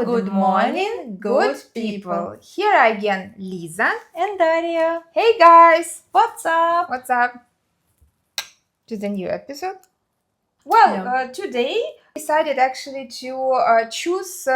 Good morning, good people. Here again, Lisa and Daria. Hey guys, What's up? what's up? To the new episode. Today I decided actually to choose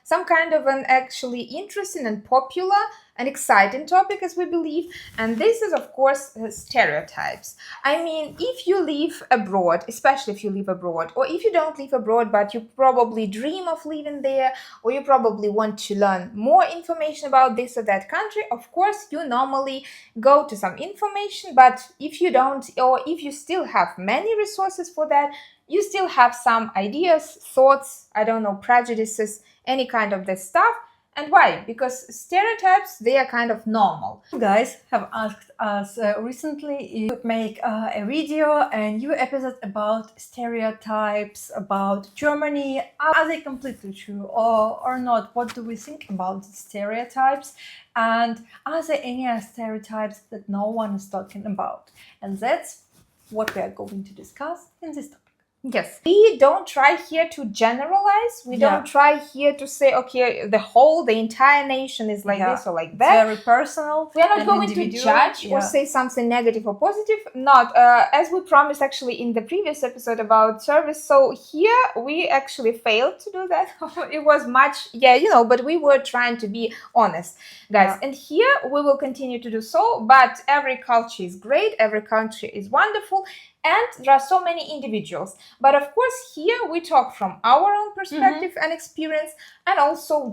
some kind of an actually interesting and popular and exciting topic, as we believe, and this is of course stereotypes. I mean, if you live abroad, especially if you live abroad, or if you don't live abroad but you probably dream of living there, or you probably want to learn more information about this or that country, of course you normally go to some information. But if you don't, or if you still have many resources for that, you still have some ideas, thoughts, I don't know, prejudices, any kind of this stuff. And why? Because stereotypes, they are kind of normal. You guys have asked us recently if we could make a video, a new episode about stereotypes, about Germany. Are they completely true or not? What do we think about stereotypes? And are there any stereotypes that no one is talking about? And that's what we are going to discuss in this topic. Yes, we don't try here to generalize. We don't try here to say, okay, the entire nation is like this or like that. It's very personal. We are not going to judge or say something negative or positive. Not, as we promised actually in the previous episode about service. So here we actually failed to do that. It was much, but we were trying to be honest, guys. And here we will continue to do so. But every culture is great. Every country is wonderful. And there are so many individuals. But of course, here we talk from our own perspective and experience, and also,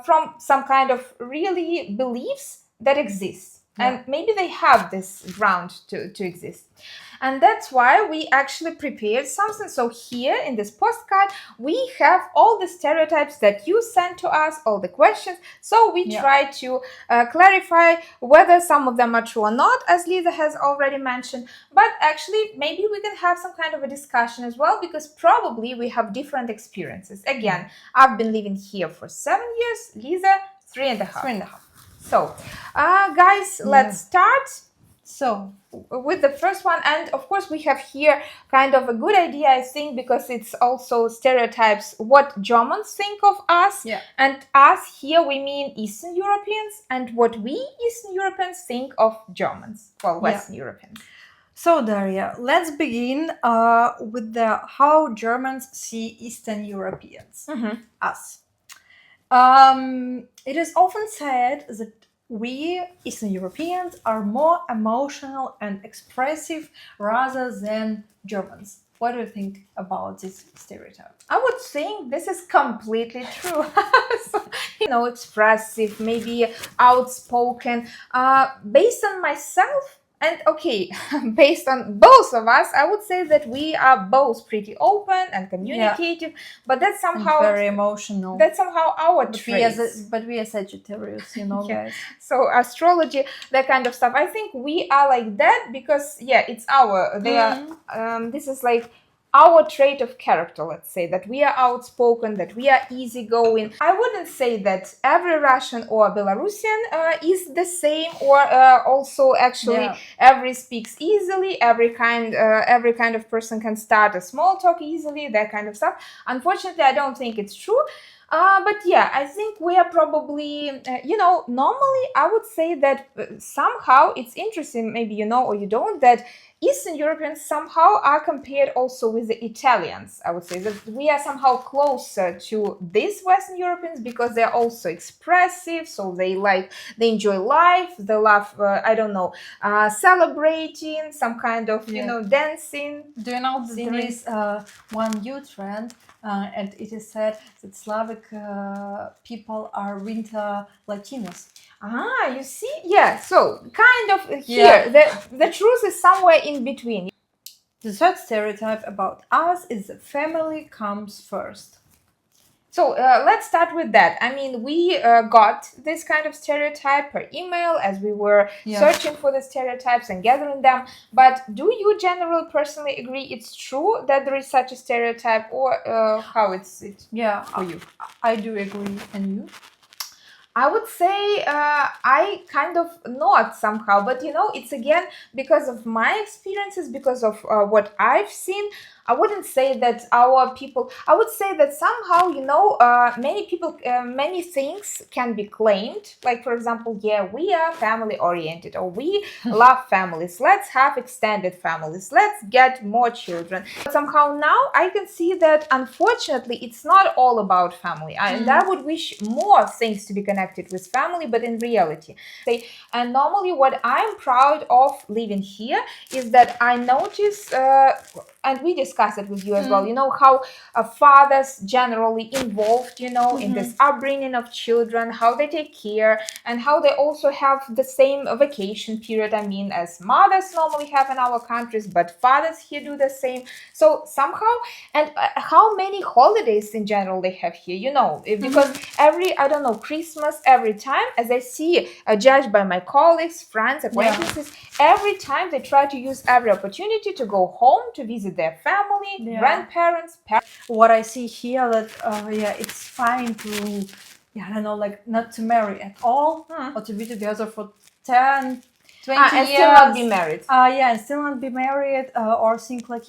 from some kind of really beliefs that exist. And maybe they have this ground to exist. And that's why we actually prepared something. So here in this postcard, we have all the stereotypes that you sent to us, all the questions. So we try to clarify whether some of them are true or not, as Lisa has already mentioned. But actually, maybe we can have some kind of a discussion as well, because probably we have different experiences. Again, I've been living here for 7 years, Lisa, 3.5. 3.5. So, guys, let's start. So, with the first one, and of course we have here kind of a good idea, I think, because it's also stereotypes what Germans think of us. And us here we mean Eastern Europeans, and what we Eastern Europeans think of Germans, well, Western Europeans. So Daria, let's begin with the how Germans see Eastern Europeans, us. It is often said that we, Eastern Europeans, are more emotional and expressive rather than Germans. What do you think about this stereotype? I would think this is completely true. So, expressive, maybe outspoken. Based on myself, and okay, based on both of us, I would say that we are both pretty open and communicative, but that's somehow and very emotional. That's somehow our trait. But we are Sagittarius, guys. So astrology, that kind of stuff. I think we are like that because it's our. They are. This is like our trait of character, let's say, that we are outspoken, that we are easygoing. I wouldn't say that every Russian or Belarusian is the same, or also actually every speaks easily, every kind of person can start a small talk easily, that kind of stuff. Unfortunately, I don't think it's true. But I think we are probably, normally I would say that somehow it's interesting, maybe you know or you don't, that Eastern Europeans somehow are compared also with the Italians. I would say that we are somehow closer to these Western Europeans because they're also expressive, so they enjoy life, they love, celebrating, some kind of, dancing. Do you know that there is one new trend? And it is said that Slavic people are winter Latinos. You see? Yeah, so kind of here, the truth is somewhere in between. The third stereotype about us is that family comes first. So let's start with that. I mean, we got this kind of stereotype per email as we were searching for the stereotypes and gathering them. But do you generally personally agree it's true that there is such a stereotype, or how it's for you? I do agree. And you? I would say I kind of not somehow, but it's again because of my experiences, because of what I've seen. I wouldn't say that our people, I would say that somehow, many people, many things can be claimed. Like, for example, yeah, we are family oriented, or we love families. Let's have extended families. Let's get more children. But somehow now I can see that unfortunately it's not all about family. And I would wish more things to be connected with family, but in reality. And normally what I'm proud of living here is that I notice, and we discussed it with you as well, how fathers generally involved, in this upbringing of children, how they take care, and how they also have the same vacation period, as mothers normally have in our countries, but fathers here do the same. So somehow, and how many holidays in general they have here, because Christmas, every time, as I see, judged by my colleagues, friends, acquaintances, every time they try to use every opportunity to go home to visit their family, grandparents, parents. What I see here that it's fine to not to marry at all, or to be together for 10, 20 and years, still not be married. And still not be married, or think like,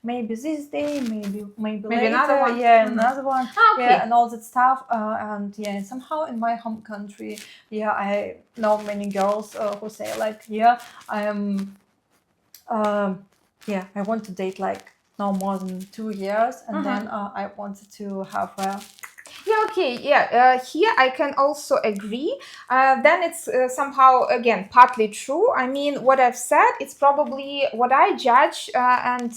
maybe this day, maybe later, another one. Another one, Okay. and all that stuff. And somehow in my home country, I know many girls who say like, I am, I want to date like no more than 2 years, and then I wanted to have a. Here I can also agree. Then it's somehow, again, partly true. What I've said, it's probably what I judge, and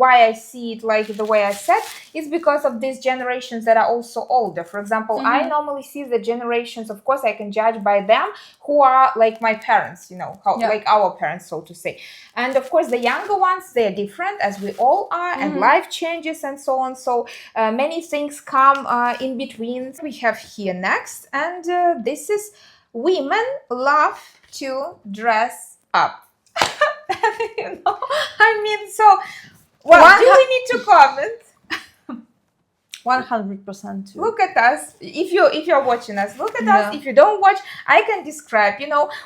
why I see it like the way I said, is because of these generations that are also older. For example, I normally see the generations, of course, I can judge by them, who are like my parents, like our parents, so to say. And of course, the younger ones, they're different, as we all are, and life changes and so on. So many things come in between. We have here next, and this is women love to dress up. What do we need to comment? 100% too. Look at us. If you're watching us, look at us. If you don't watch, I can describe.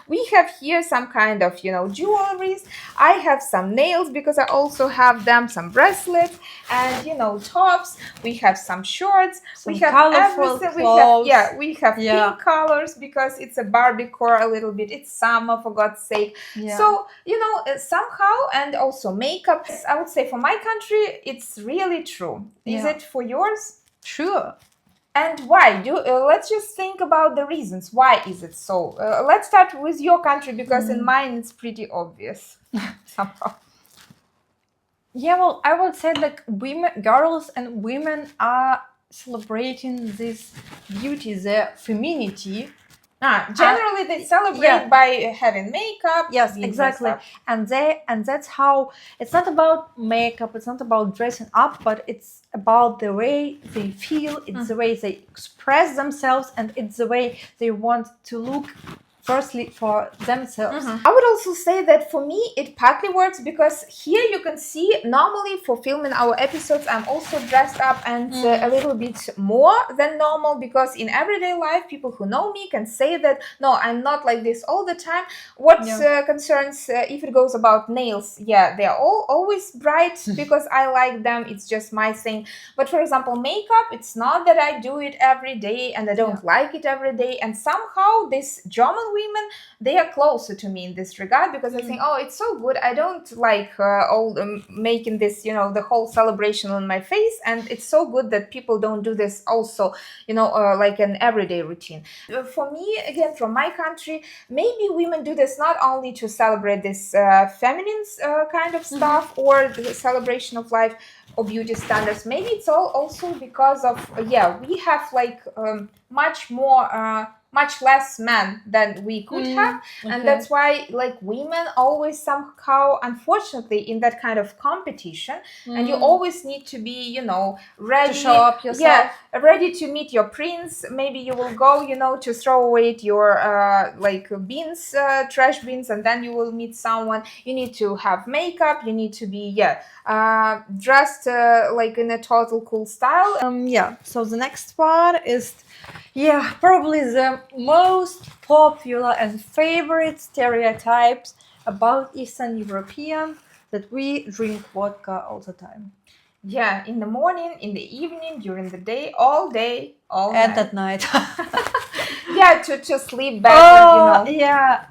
We have here some kind of jewelries. I have some nails because I also have them, some bracelets, and tops. We have some shorts. Some we have colorful everything. clothes. We have pink colors because it's a Barbiecore a little bit. It's summer, for God's sake. So somehow, and also makeup. I would say for my country, it's really true. Is it for yours? Sure. And why? Let's just think about the reasons. Why is it so? Let's start with your country, because in mine it's pretty obvious somehow. Well, I would say like girls and women are celebrating this beauty, their femininity. Generally, they celebrate by having makeup. Yes, exactly. And that's how it's not about makeup. It's not about dressing up, but it's about the way they feel. It's the way they express themselves, and it's the way they want to look. Firstly, for themselves. I would also say that for me, it partly works because here you can see, normally for filming our episodes, I'm also dressed up and a little bit more than normal, because in everyday life, people who know me can say that, no, I'm not like this all the time. What concerns, if it goes about nails, they're always bright because I like them. It's just my thing. But for example, makeup, it's not that I do it every day and I don't like it every day. And somehow this German women, they are closer to me in this regard, because I think, it's so good. I don't like all making this, the whole celebration on my face, and it's so good that people don't do this also, like an everyday routine. For me, again, from my country, maybe women do this not only to celebrate this feminine kind of stuff or the celebration of life or beauty standards. Maybe it's also because of we have like much less men than we could have, and that's why like women always somehow, unfortunately, in that kind of competition, and you always need to be ready to show up yourself, ready to meet your prince. Maybe you will go to throw away your bins, trash bins, and then you will meet someone. You need to have makeup, you need to be dressed like in a total cool style. So the next part is probably the most popular and favorite stereotypes about Eastern European, that we drink vodka all the time. Yeah, in the morning, in the evening, during the day, all And night. at night. Yeah, to sleep better, Yeah.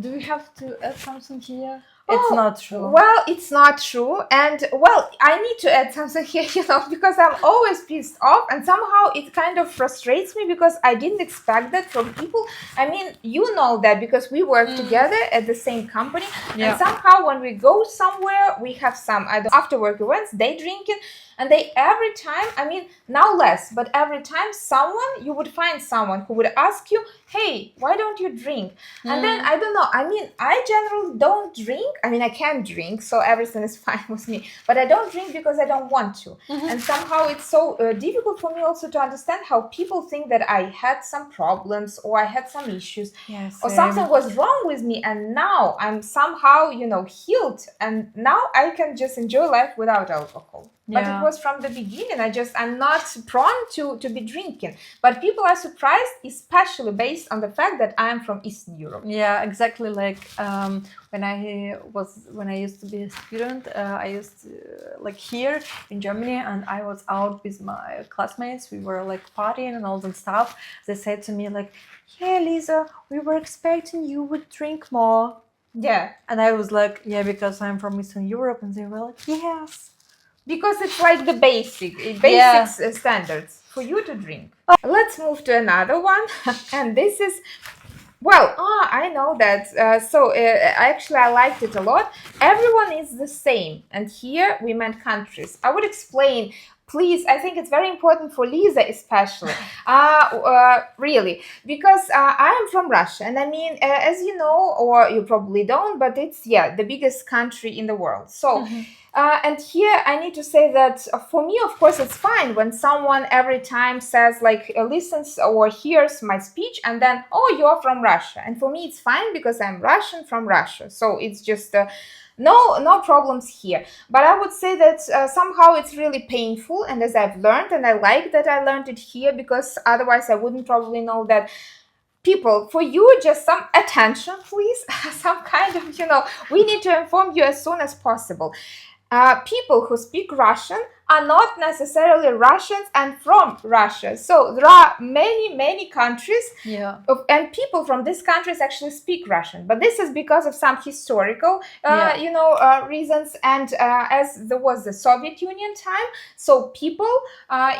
Do we have to add something here? It's Oh, not true. Well, it's not true. And well, I need to add something here, because I'm always pissed off and somehow it kind of frustrates me because I didn't expect that from people. I mean, you know that because we work together at the same company. Yeah. And somehow when we go somewhere, we have some after work events, they drinking. And they every time, I mean, now less, but every time you would find someone who would ask you, hey, why don't you drink? And then, I don't know, I mean, I generally don't drink. I mean, I can drink, so everything is fine with me. But I don't drink because I don't want to. And somehow it's so difficult for me also to understand how people think that I had some problems or I had some issues. Yes, or something was wrong with me. And now I'm somehow, healed. And now I can just enjoy life without alcohol. But it was from the beginning. I'm not prone to be drinking. But people are surprised, especially based on the fact that I am from Eastern Europe. Yeah, exactly. Like when I used to be a student, I used to, like here in Germany, and I was out with my classmates. We were like partying and all that stuff. They said to me like, "Yeah, Lisa, we were expecting you would drink more." Yeah. And I was like, "Yeah, because I'm from Eastern Europe," and they were like, "Yes." Because it's like the basic standards for you to drink. Let's move to another one. And this is, I know that. Actually, I liked it a lot. Everyone is the same. And here we meant countries. I would explain. Please, I think it's very important for Lisa especially, really, because I am from Russia. And I mean, as you know, or you probably don't, but it's, the biggest country in the world. So, and here I need to say that for me, of course, it's fine when someone every time says listens or hears my speech and then, oh, you're from Russia. And for me, it's fine because I'm Russian from Russia. So it's just no problems here. But I would say that somehow it's really painful. And as I've learned, and I like that I learned it here because otherwise I wouldn't probably know that. People, for you, just some attention, please. Some kind of, we need to inform you as soon as possible. People who speak Russian are not necessarily Russians and from Russia. So there are many countries, and people from these countries actually speak Russian. But this is because of some historical, reasons. And as there was the Soviet Union time, so people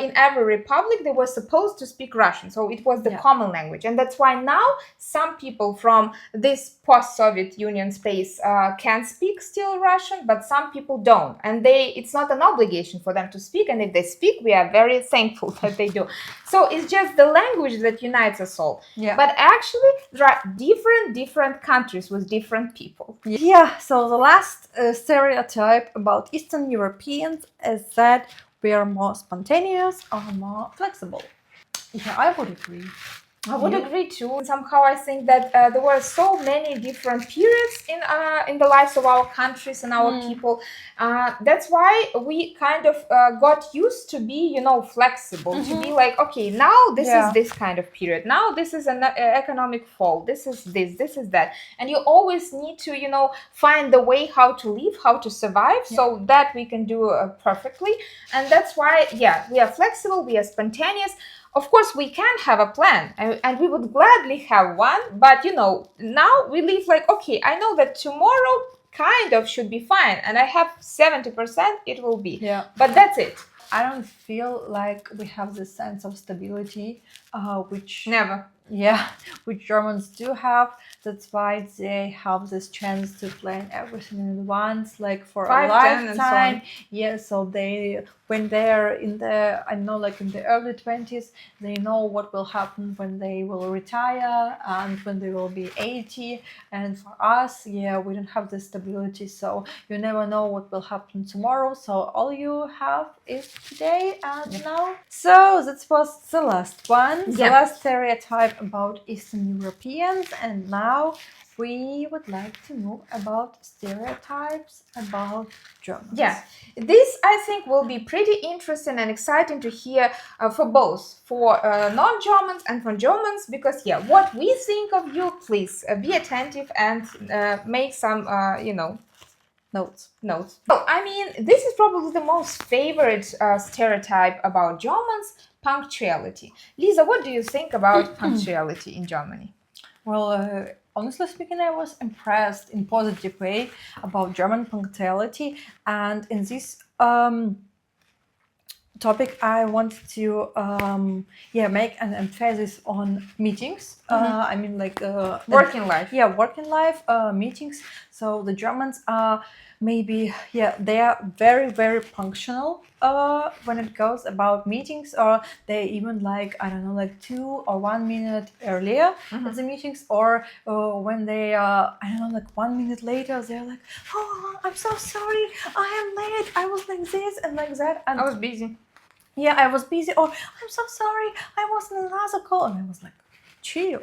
in every republic, they were supposed to speak Russian. So it was the common language. And that's why now some people from this post-Soviet Union space can speak still Russian, but some people don't. And it's not an obligation for them to speak, and if they speak, we are very thankful that they do. So it's just the language that unites us all. But actually, there are different countries with different people. So the last stereotype about Eastern Europeans is that we are more spontaneous or more flexible. Yeah, I would agree. I would agree too. Somehow I think that there were so many different periods in the lives of our countries and our people. That's why we kind of got used to be, flexible, to be like, okay, now this is this kind of period. Now this is an economic fall. This is that. And you always need to, find the way how to live, how to survive, so that we can do perfectly. And that's why, we are flexible, we are spontaneous. Of course, we can have a plan and we would gladly have one. But, now we live like, okay, I know that tomorrow kind of should be fine. And I have 70% it will be. But that's it. I don't feel like we have this sense of stability, which... Never. Which Germans do have. That's why they have this chance to plan everything in advance, like for 5, a lifetime. So they when they're in the early 20s, they know what will happen when they will retire and when they will be 80. And for us, we don't have the stability, so you never know what will happen tomorrow. So all you have is today and now. So that was the last one, the last stereotype about Eastern Europeans, and now we would like to know about stereotypes about Germans. This I think will be pretty interesting and exciting to hear for both, for non-Germans and for Germans, because what we think of you, please be attentive and make some, Notes. So, I mean, this is probably the most favorite stereotype about Germans, punctuality. Lisa, what do you think about punctuality in Germany? Well, honestly speaking, I was impressed in positive way about German punctuality, and in this topic, I want to make an emphasis on meetings. I mean, like Working life. Yeah, working life meetings. So the Germans are maybe they are very very punctual when it goes about meetings, or they even like I don't know like 2 or 1 minute earlier at the meetings, or when they I don't know like 1 minute later they're like, oh, I'm so sorry, I am late, I was like this and like that, and I was busy. Yeah, I was busy, or I'm so sorry, I was in another call, and I was like, chill.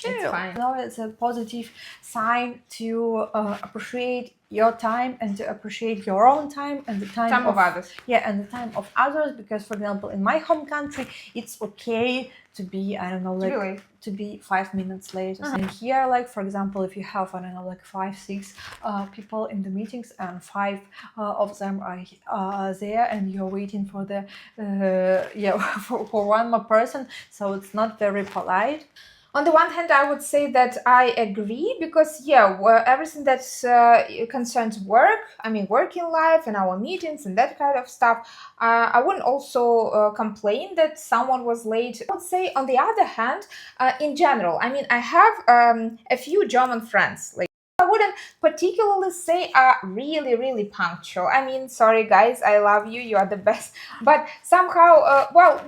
It's fine. You know, it's a positive sign to appreciate your time and to appreciate your own time and the time of others. Yeah, and the time of others. Because, for example, in my home country, it's okay to be, I don't know, like Really? to be 5 minutes late. And here, like for example, if you have I don't know like 5-6 people in the meetings, and 5 of them are there, and you're waiting for the for one more person, so it's not very polite. On the one hand, I would say that I agree, because everything that concerns work, I mean working life and our meetings and that kind of stuff, I wouldn't also complain that someone was late. I would say, on the other hand, in general, I mean, I have a few German friends, like, I wouldn't particularly say are really, really punctual. I mean, sorry guys, I love you, you are the best. But somehow,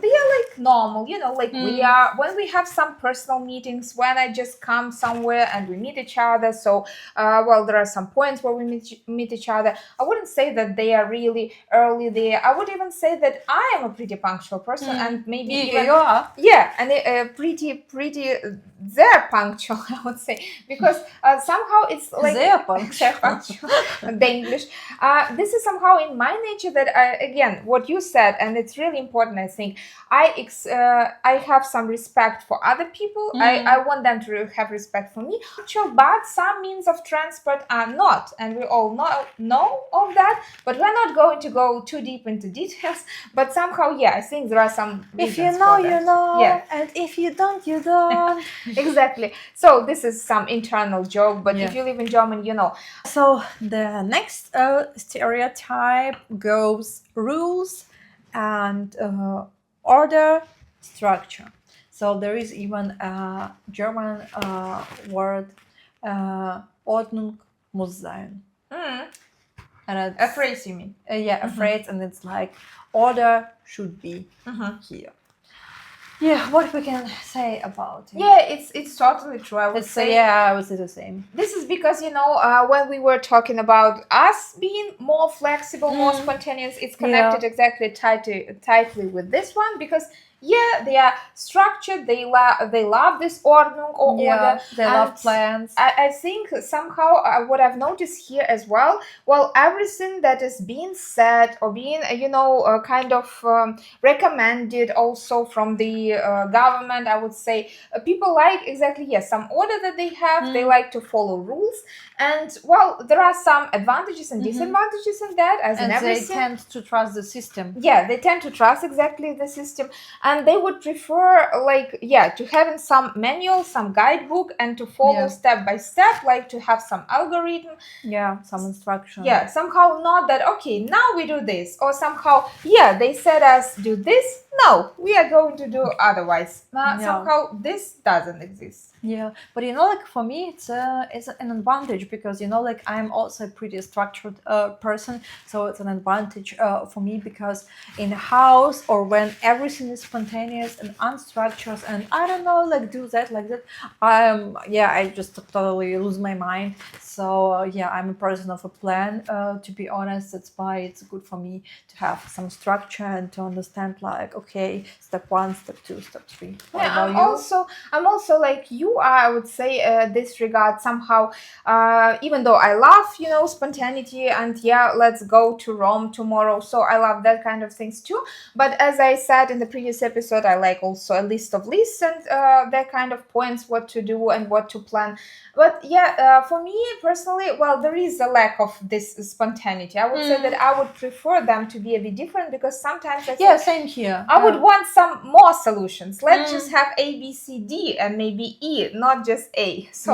they are like normal, you know, like we are, when we have some personal meetings, when I just come somewhere and we meet each other. So, there are some points where we meet each other. I wouldn't say that they are really early there. I would even say that I am a pretty punctual person, and maybe even, you are. Yeah, and pretty, they're punctual, I would say, because somehow it's like they're punctual. the English. This is somehow in my nature that again, what you said, and it's really important. I think I have some respect for other people. I want them to have respect for me. But some means of transport are not, and we all know of that. But we're not going to go too deep into details. But somehow, I think there are some reasons. If you know, for that. you know. Yeah. And if you don't, you don't. Exactly. So this is some internal joke, but if you live in Germany, you know. So the next stereotype goes rules and order, structure. So there is even a German word, Ordnung, muss sein. And it's, A phrase, you mean? a phrase, and it's like order should be here. Yeah, what we can say about it? Yeah, it's totally true. I would say. I would say the same. This is because, when we were talking about us being more flexible, more spontaneous, it's connected exactly tightly with this one, because they are structured. They love this Ordnung or order. They love plans. I think somehow what I've noticed here as well, everything that is being said or being kind of recommended also from the government, I would say, people like exactly some order that they have. They like to follow rules, and there are some advantages and disadvantages in that, as in everything. They tend to trust the system. Yeah, they tend to trust exactly the system. And they would prefer, to having some manual, some guidebook, and to follow step by step, like to have some algorithm. Yeah, some instruction. Yeah, somehow not that, okay, now we do this. Or somehow, they said us do this. No, we are going to do otherwise. Somehow this doesn't exist. Yeah, but for me, it's an advantage, because I'm also a pretty structured person, so it's an advantage for me, because in a house, or when everything is spontaneous and unstructured, and I don't know, do that, like that, I just totally lose my mind. So I'm a person of a plan. To be honest, that's why it's good for me to have some structure and to understand, okay, step 1, step 2, step 3. I'm also like you are, I would say, this regard somehow, even though I love, spontaneity and let's go to Rome tomorrow. So I love that kind of things too. But as I said in the previous episode. I like also a list of lists and that kind of points what to do and what to plan. But for me personally, well, there is a lack of this spontaneity. I would say that I would prefer them to be a bit different, because sometimes I think same here. I would want some more solutions. Let's just have A, B, C, D, and maybe E, not just A. So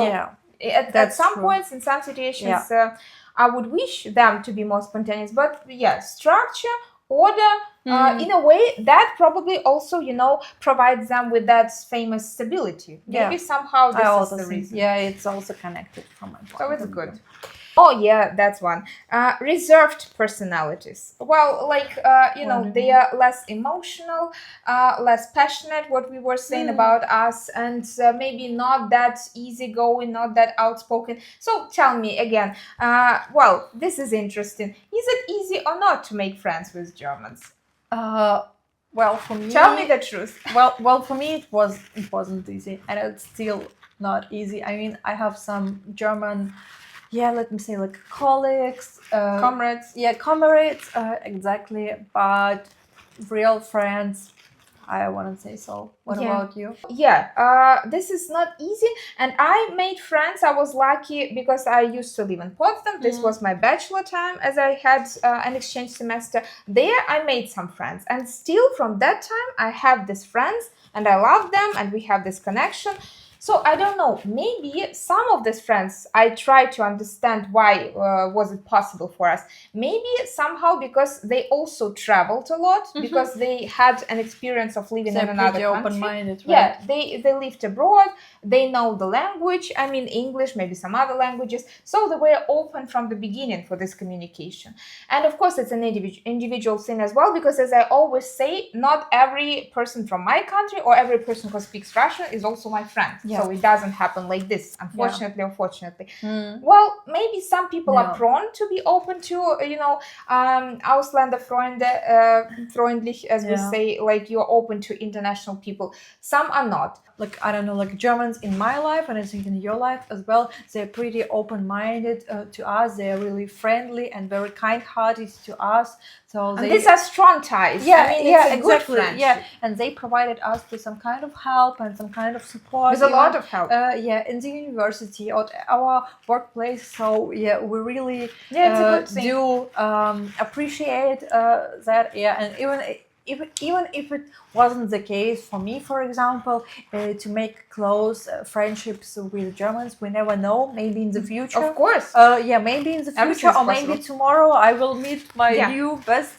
at some points, in some situations, I would wish them to be more spontaneous. But structure, order, in a way that probably also, provides them with that famous stability. Maybe somehow this is the reason. Yeah, it's also connected from my point. So it's good. Oh yeah, that's one. Reserved personalities. Well, they are less emotional, less passionate, what we were saying about us, and maybe not that easygoing, not that outspoken. So tell me again, this is interesting. Is it easy or not to make friends with Germans? Well, for me... Tell me the truth. Well, for me it wasn't easy, and it's still not easy. I mean, I have some German... let me say like colleagues, comrades. Comrades, exactly. But real friends, I wouldn't say so. What about you? This is not easy. And I made friends. I was lucky because I used to live in Potsdam. This was my bachelor time, as I had an exchange semester. There I made some friends. And still from that time, I have these friends and I love them and we have this connection. So I don't know, maybe some of these friends, I try to understand why was it possible for us. Maybe somehow because they also traveled a lot, because they had an experience of living in another country. Open-minded, right? Yeah, they lived abroad, they know the language, I mean English, maybe some other languages. So they were open from the beginning for this communication. And of course, it's an individual thing as well, because as I always say, not every person from my country or every person who speaks Russian is also my friend. So it doesn't happen like this, unfortunately or fortunately. Well, maybe some people are prone to be open to, Ausländerfreundlich, as we say, like you're open to international people. Some are not. Like, I don't know, like Germans in my life, and I think in your life as well, they're pretty open-minded to us. They're really friendly and very kind-hearted to us. So these are strong ties. Yeah, I mean, it's a good friendship. Yeah, and they provided us with some kind of help and some kind of support. With a lot of help. In the university or our workplace. So we really it's a good thing. do appreciate that. Yeah, and even if it wasn't the case for me, for example, to make close friendships with Germans, we never know. Maybe in the future, of course. Maybe in the future, or maybe tomorrow, I will meet my new best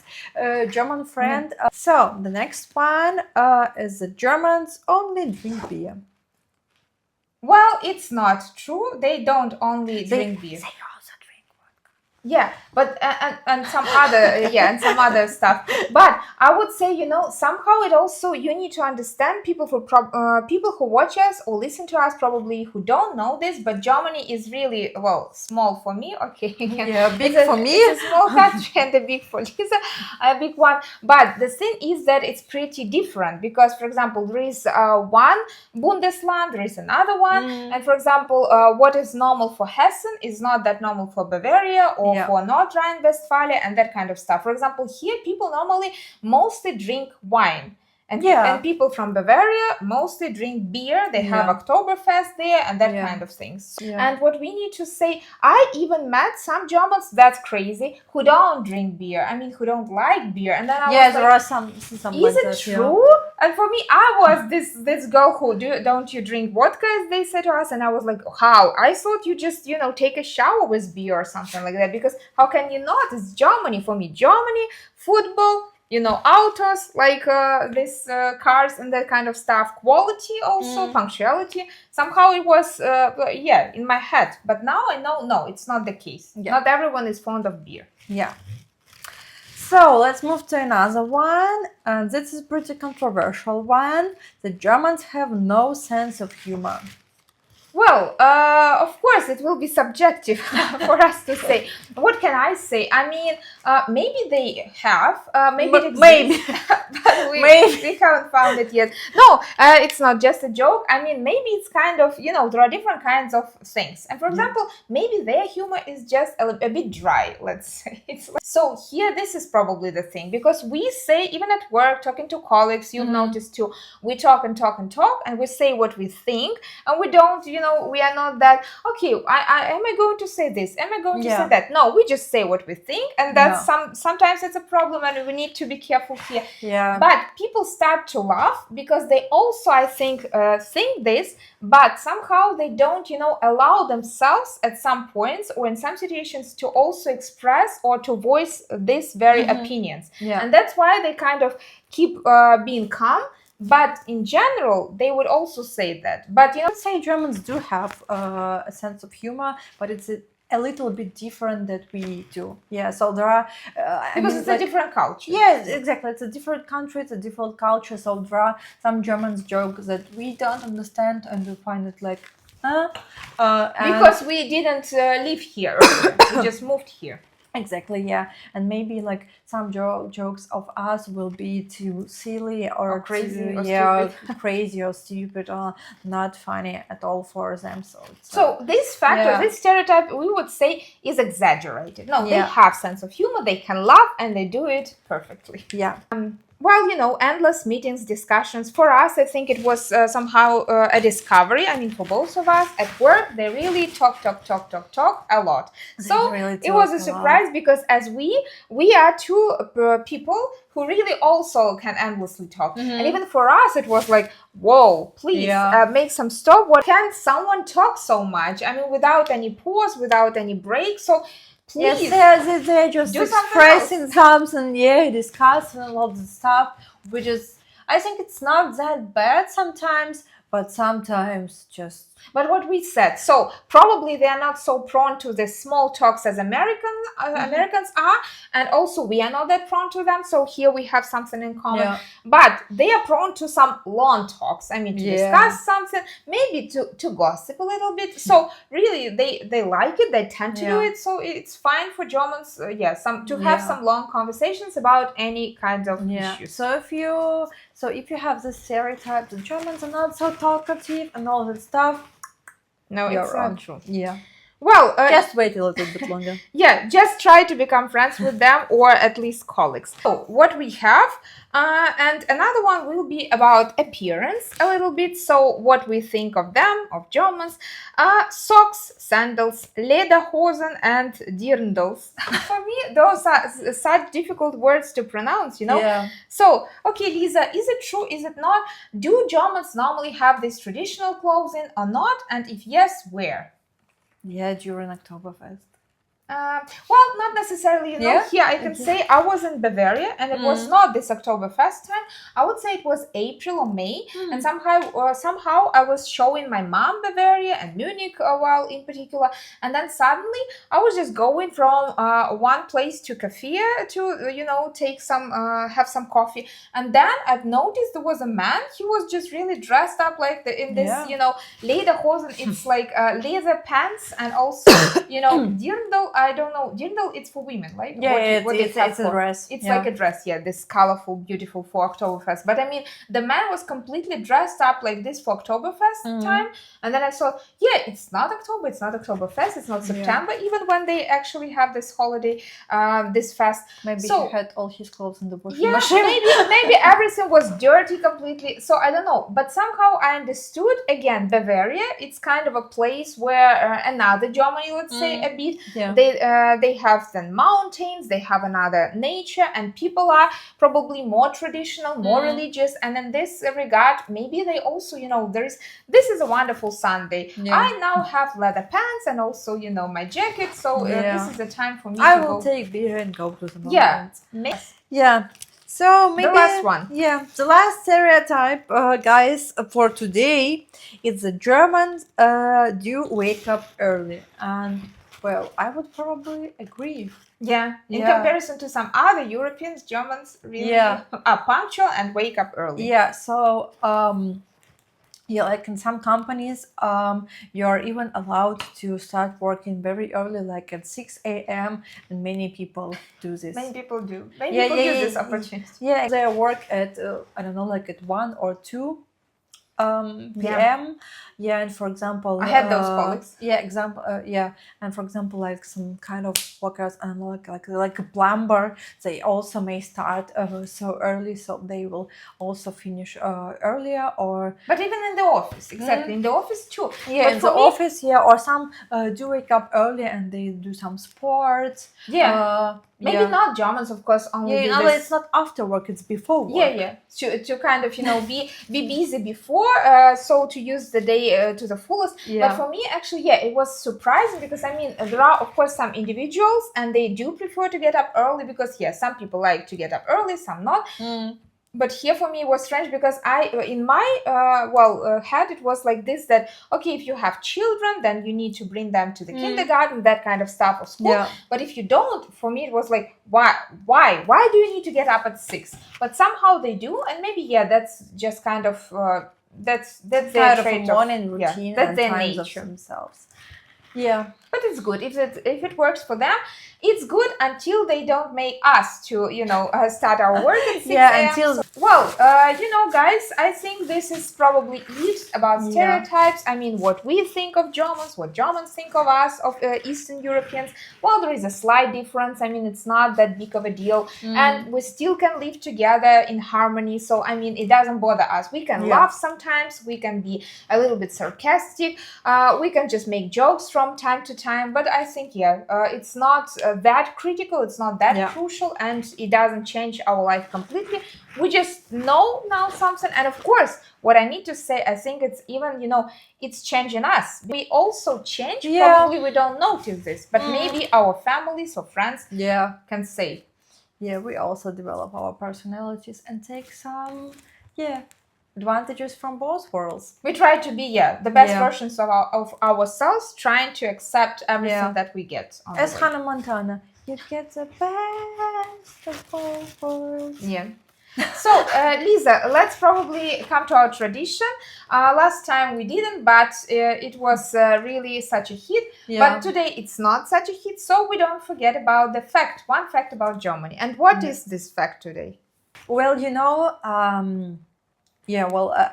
German friend. So the next one is the Germans only drink beer. Well, it's not true. They don't only drink beer. They also drink vodka. Yeah, but and some other and some other stuff. But I would say, somehow it also, you need to understand people who watch us or listen to us probably who don't know this, but Germany is really, small for me. Okay, big for me. It's a small country and a big for Lisa, a big one. But the thing is that it's pretty different because, for example, there is one Bundesland, there is another one, and for example, what is normal for Hessen is not that normal for Bavaria or for North Rhine-Westphalia and that kind of stuff. For example, here people normally mostly drink wine. And people from Bavaria mostly drink beer. They have Oktoberfest there and that kind of things. Yeah. And what we need to say, I even met some Germans, that's crazy, who don't drink beer. I mean, who don't like beer. And then I was like, there are some is like it true? And for me, I was this girl who don't you drink vodka, as they said to us. And I was like, how? I thought you just, take a shower with beer or something like that. Because how can you not? It's Germany. For me, Germany, football, autos, like this cars and that kind of stuff. Quality also, punctuality. Somehow it was, in my head. But now I know, no, it's not the case. Yeah. Not everyone is fond of beer. Yeah. So let's move to another one. And this is pretty controversial one. The Germans have no sense of humor. Well, of course, it will be subjective for us to say. What can I say? I mean, maybe they have, maybe it exists, but we haven't found it yet. No, it's not just a joke. I mean, maybe it's kind of, there are different kinds of things. And for example, maybe their humor is just a bit dry, let's say. So here, this is probably the thing, because we say, even at work, talking to colleagues, you've noticed too, we talk and talk and talk, and we say what we think, and we don't, we are not that, okay, am I going to say this? Am I going to say that? No, we just say what we think, and that's sometimes it's a problem, and we need to be careful here. Yeah. But people start to laugh because they also, I think this, but somehow they don't, allow themselves at some points or in some situations to also express or to voice these very opinions. Yeah. And that's why they kind of keep being calm. But in general, they would also say that. But I'd say Germans do have a sense of humor, but it's a little bit different that we do. Yeah, so there are because it's a different culture. Yes, exactly. It's a different country. It's a different culture. So there are some Germans jokes that we don't understand, and we find it like, because we didn't live here. We just moved here. Exactly, yeah. And maybe like some jokes of us will be too silly or crazy, crazy or stupid or not funny at all for them. So this factor, this stereotype, we would say is exaggerated. No, they have sense of humor, they can laugh, and they do it perfectly. Yeah. Well, endless meetings, discussions. For us, I think it was somehow a discovery. I mean, for both of us at work, they really talk a lot. So it was a surprise because as we are two people who really also can endlessly talk. And even for us, it was like, whoa, please make some stop. What can someone talk so much? I mean, without any pause, without any break. So please. Yes, they're just expressing something, discussing a lot of stuff, which is, I think it's not that bad sometimes, but sometimes just... But what we said, so probably they are not so prone to the small talks as Americans are, and also we are not that prone to them, so here we have something in common. But they are prone to some long talks, I mean, to discuss something, maybe to gossip a little bit. So really, they like it, they tend to do it, so it's fine for Germans, to have some long conversations about any kind of issues. So if you have the stereotype that Germans are not so talkative and all that stuff, no, it's not true. Yeah. Well, just wait a little bit longer. Just try to become friends with them or at least colleagues. So what we have, and another one will be about appearance a little bit. So what we think of them, of Germans, socks, sandals, Lederhosen, and Dirndls. For me, those are such difficult words to pronounce, Yeah. So, okay, Lisa, is it true? Is it not? Do Germans normally have this traditional clothing or not? And if yes, where? Yeah, during Oktoberfest. Well, not necessarily, here I can say I was in Bavaria and it was not this Oktoberfest time. I would say it was April or May, and somehow I was showing my mom Bavaria and Munich, in particular, and then suddenly I was just going from one place to cafe to take some have some coffee, and then I've noticed there was a man. He was just really dressed up like in this Lederhosen. It's like leather pants and also Dirndl. I don't know. Dirndl, it's for women, right? Yeah, it's a dress. It's like a dress, this colorful, beautiful for Oktoberfest. But I mean, the man was completely dressed up like this for Oktoberfest time. And then I thought, it's not October, it's not Oktoberfest, it's not September, even when they actually have this holiday, this fest. Maybe he had all his clothes in the washing machine. Maybe everything was dirty completely. So I don't know. But somehow I understood, again, Bavaria, it's kind of a place where another Germany, let's say, a bit, they have then mountains, they have another nature, and people are probably more traditional, more religious, and in this regard, maybe they also, this is a wonderful Sunday. I now have leather pants and also, my jacket, so this is the time for me I will take beer and go to the mountains. So maybe the last one. The last stereotype, guys, for today is the Germans do wake up early, and well, I would probably agree. In comparison to some other Europeans, Germans really are punctual and wake up early. So Yeah, like in some companies, you're even allowed to start working very early, like at 6 a.m. And many people do this. Many people do. Many people use this opportunity. Yeah, they work at I don't know, like at 1 or 2 p.m. Yeah, and for example, I had those colleagues. And for example, like some kind of workers and like a plumber, they also may start so early, so they will also finish earlier. Or but even in the office, exactly, in the office too. Yeah, but in the office, or some do wake up early and they do some sports. Maybe not Germans, of course, only do this. It's not after work, it's before work. To kind of be busy before, so to use the day to the fullest. But for me, actually, it was surprising, because I mean, there are of course some individuals and they do prefer to get up early, because some people like to get up early, some not. But here for me it was strange, because in my head it was like this, that okay, if you have children, then you need to bring them to the kindergarten, that kind of stuff, or school. But if you don't, for me it was like, why do you need to get up at 6? But somehow they do, and maybe that's just kind of that's their kind trait of a morning routine, that's and their times nature of themselves. Yeah, but it's good if it works for them. It's good until they don't make us to start our work at 6 a.m. Guys, I think this is probably it about stereotypes. I mean, what we think of Germans, what Germans think of us, of Eastern Europeans. Well, there is a slight difference. I mean, it's not that big of a deal, and we still can live together in harmony. So I mean, it doesn't bother us. We can laugh sometimes. We can be a little bit sarcastic. We can just make jokes from time to time. But I think it's not that critical, it's not that crucial, and it doesn't change our life completely. We just know now something. And of course, what I need to say, I think it's even it's changing us. We also change. Probably we don't notice this, but maybe our families or friends can say. Yeah, we also develop our personalities and take some advantages from both worlds. We try to be the best versions of ourselves, trying to accept everything that we get. As Hannah Montana, you get the best of both worlds. Yeah. So, Lisa, let's probably come to our tradition. Last time we didn't, but it was really such a hit. But today it's not such a hit, so we don't forget about one fact about Germany. And what is this fact today? Well,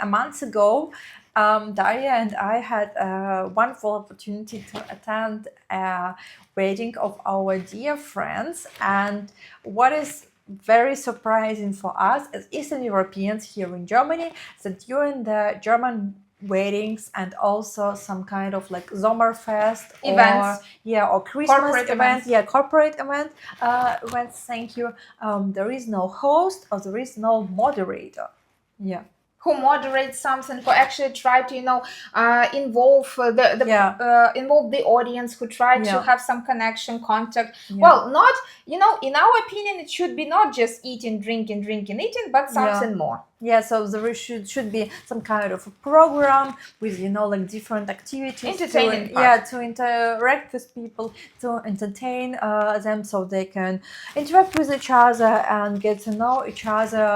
a month ago, Daria and I had a wonderful opportunity to attend a wedding of our dear friends. And what is very surprising for us as Eastern Europeans here in Germany is that during the German weddings and also some kind of like Sommerfest events, or Christmas corporate events, thank you, there is no host or there is no moderator. Who moderates something, who actually try to involve involve the audience, who try to have some connection, contact. Well, not in our opinion, it should be not just eating, drinking, but something more. So there should be some kind of a program with like different activities to interact with people, to entertain them, so they can interact with each other and get to know each other.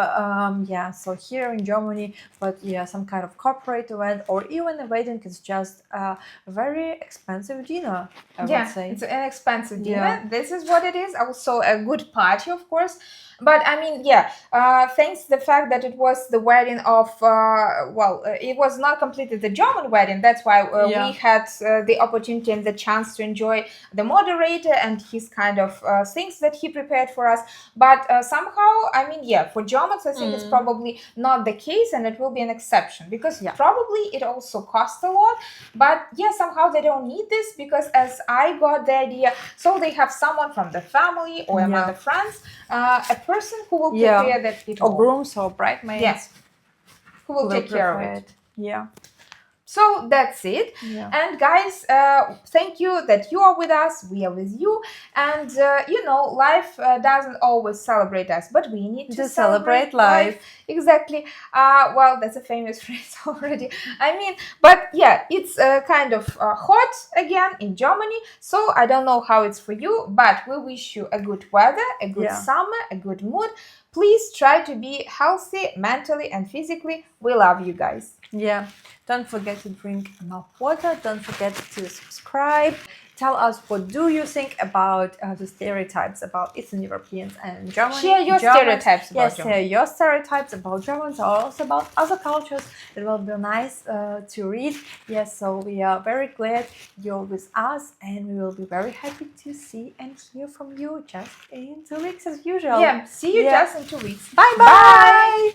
So here in Germany, but some kind of corporate event or even a wedding is just a very expensive dinner. I would say it's an expensive dinner. This is what it is. Also a good party, of course. But I mean, thanks to the fact that it was the wedding of, it was not completely the German wedding. That's why we had the opportunity and the chance to enjoy the moderator and his kind of things that he prepared for us. But somehow, I mean, for Germans, I think it's probably not the case, and it will be an exception, because probably it also costs a lot. But somehow they don't need this, because as I got the idea, so they have someone from the family or among the friends, a person who will prepare that it all. Or grooms or bridesmaids. Who will take care of it. So that's it. And guys, thank you that you are with us. We are with you. And, life doesn't always celebrate us, but we need to celebrate life. Exactly. That's a famous phrase already. I mean, but it's kind of hot again in Germany. So I don't know how it's for you, but we wish you a good weather, a good summer, a good mood. Please try to be healthy mentally and physically. We love you guys. Yeah, don't forget to drink enough water. Don't forget to subscribe. Tell us what do you think about the stereotypes about Eastern Europeans and Germany. Share your stereotypes about Yes, Germany. share your stereotypes about Germans or also about other cultures. It will be nice to read. Yes, so we are very glad you're with us, and we will be very happy to see and hear from you just in 2 weeks as usual. Yeah, see you just in 2 weeks. Bye. Bye.